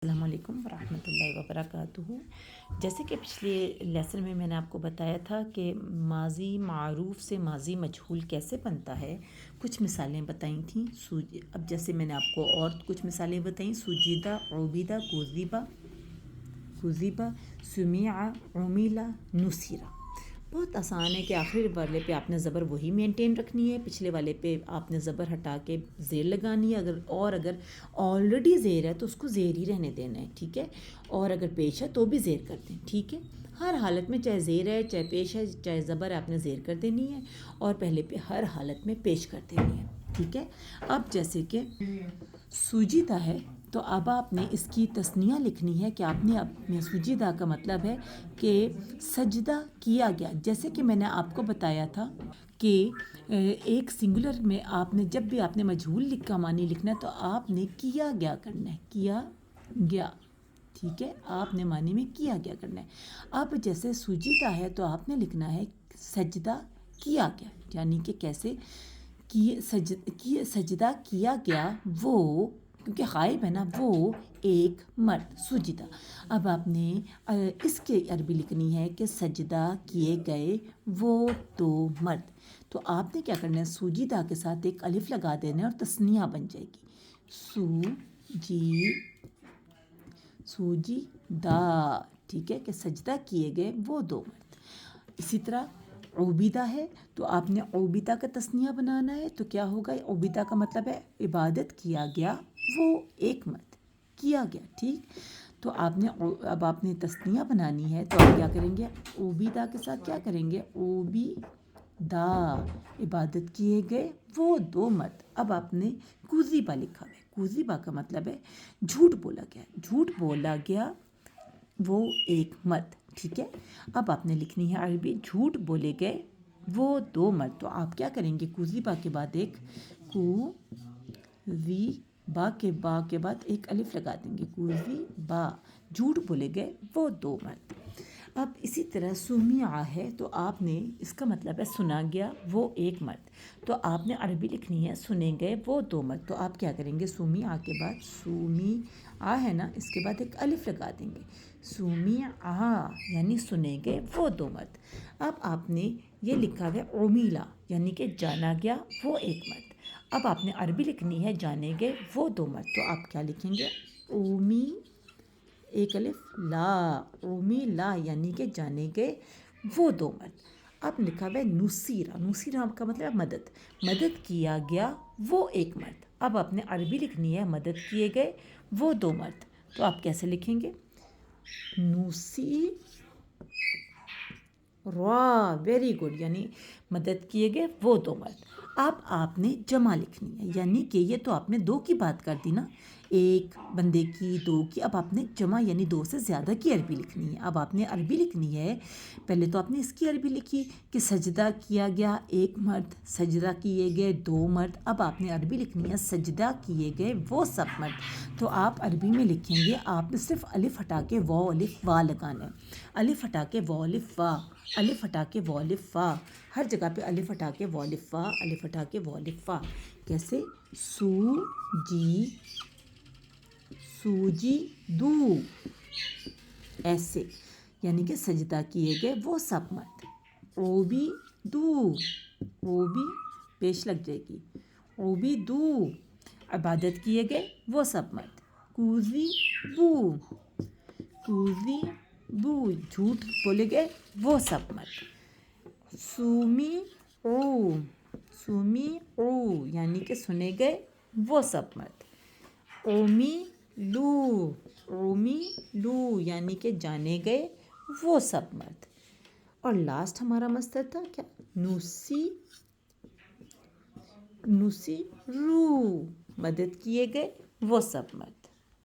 السلام علیکم ورحمۃ اللہ وبرکاتہ۔ جیسے کہ پچھلے لیسن میں نے آپ کو بتایا تھا کہ ماضی معروف سے ماضی مجہول کیسے بنتا ہے، کچھ مثالیں بتائی تھیں۔ اب جیسے میں نے آپ کو اور کچھ مثالیں بتائیں، سجیدہ، عبیدہ، کذبہ، سمع، عمیلہ، نصرہ۔ بہت آسان ہے کہ آخری والے پہ آپ نے زبر وہی مینٹین رکھنی ہے، پچھلے والے پہ آپ نے زبر ہٹا کے زیر لگانی ہے، اگر آلریڈی زیر ہے تو اس کو زیر ہی رہنے دینا ہے، ٹھیک ہے، اور اگر پیش ہے تو بھی زیر کر دیں، ٹھیک ہے۔ ہر حالت میں چاہے زیر ہے، چاہے پیش ہے، چاہے زبر ہے، آپ نے زیر کر دینی ہے اور پہلے پہ ہر حالت میں پیش کر دینی ہے، ٹھیک ہے۔ اب جیسے کہ سجیدہ ہے تو اب آپ نے اس کی تثنیہ لکھنی ہے کہ آپ نے اپنے سجیدہ کا مطلب ہے کہ سجدہ کیا گیا۔ جیسے کہ میں نے آپ کو بتایا تھا کہ ایک سنگولر میں آپ نے جب بھی آپ نے مجہول کا معنی لکھنا ہے تو آپ نے کیا گیا کرنا ہے، کیا گیا، ٹھیک ہے، آپ نے معنی میں کیا گیا کرنا ہے۔ اب جیسے سجیدہ ہے تو آپ نے لکھنا ہے سجدہ کیا گیا، یعنی کہ کیسے سجدہ کیا گیا وہ، کیونکہ غائب ہے نا، وہ ایک مرد، سجدہ۔ اب آپ نے اس کے عربی لکھنی ہے کہ سجدہ کیے گئے وہ دو مرد۔ تو آپ نے کیا کرنا ہے، سجدہ کے ساتھ ایک الف لگا دینا ہے اور تثنیہ بن جائے گی، سجدہ، ٹھیک ہے، کہ سجدہ کیے گئے وہ دو مرد۔ اسی طرح عبیدہ ہے تو آپ نے عبیدہ کا تثنیہ بنانا ہے، تو کیا ہوگا، عبیدہ کا مطلب ہے عبادت کیا گیا وہ ایک مرد، کیا گیا، ٹھیک۔ تو اب آپ نے تثنیہ بنانی ہے تو آپ کیا کریں گے، عبیدہ کے ساتھ کیا کریں گے، عبیدہ، عبادت کیے گئے وہ دو مرد۔ اب آپ نے کذبہ لکھا ہے، کذبہ کا مطلب ہے جھوٹ بولا گیا وہ ایک مرد، ٹھیک ہے۔ اب آپ نے لکھنی ہے عربی، جھوٹ بولے گئے وہ دو مرد۔ تو آپ کیا کریں گے، کذبہ کے بعد ایک با کے بعد ایک الف لگا دیں گے، کذبہ، جھوٹ بولے گئے وہ دو مرد۔ اب اسی طرح سمع ہے تو آپ نے اس کا مطلب ہے سنا گیا وہ ایک مرد، تو آپ نے عربی لکھنی ہے سنے گئے وہ دو مرد۔ تو آپ کیا کریں گے، سمع کے بعد، سمع ہے نا، اس کے بعد ایک الف لگا دیں گے، سمع، یعنی سنے گئے وہ دو مرد۔ اب آپ نے یہ لکھا ہے عمیلہ، یعنی کہ جانا گیا وہ ایک مرد۔ اب آپ نے عربی لکھنی ہے جانے گئے وہ دو مرد، تو آپ کیا لکھیں گے، ایک الف لا، عمیلہ، یعنی کہ جانے گئے وہ دو مرد۔ اب لکھا ہے نصرہ کا مطلب مدد کیا گیا وہ ایک مرد۔ اب آپ نے عربی لکھنی ہے مدد کیے گئے وہ دو مرد، تو آپ کیسے لکھیں گے، ویری گڈ، یعنی مدد کیے گئے وہ دو مرد۔ اب آپ نے جمع لکھنی ہے، یعنی کہ یہ تو آپ نے دو کی بات کر دی نا، ایک بندے کی، دو کی، اب آپ نے جمع یعنی دو سے زیادہ کی عربی لکھنی ہے۔ اب آپ نے عربی لکھنی ہے، پہلے تو آپ نے اس کی عربی لکھی کہ سجدہ کیا گیا ایک مرد، سجدہ کیے گئے دو مرد۔ اب آپ نے عربی لکھنی ہے سجدہ کیے گئے وہ سب مرد، تو آپ عربی میں لکھیں گے، آپ نے صرف الف ہٹا کے واو الف وا لگانا ہے، الف ہٹا کے واو الف وا، الف ہٹا کے واو الف وا، ہر جگہ پہ الف ہٹا کے واو الف وا، الف ہٹا کے واو الف وا۔ کیسے، سوجی دو، ایسے، یعنی کہ سجدہ کیے گئے وہ سب مرد۔ عوبی دو، عوبی پیش لگ جائے گی، عوبی دو، عبادت کیے گئے وہ سب مرد۔ کوزی بو، جھوٹ بولے گئے وہ سب مرد۔ سمیعو، یعنی کہ سنے گئے وہ سب مرد۔ عمیلو، یعنی کہ جانے گئے وہ سب مرد۔ اور لاسٹ ہمارا مصدر تھا کیا، نصرو، مدد کیے گئے وہ سب مرد۔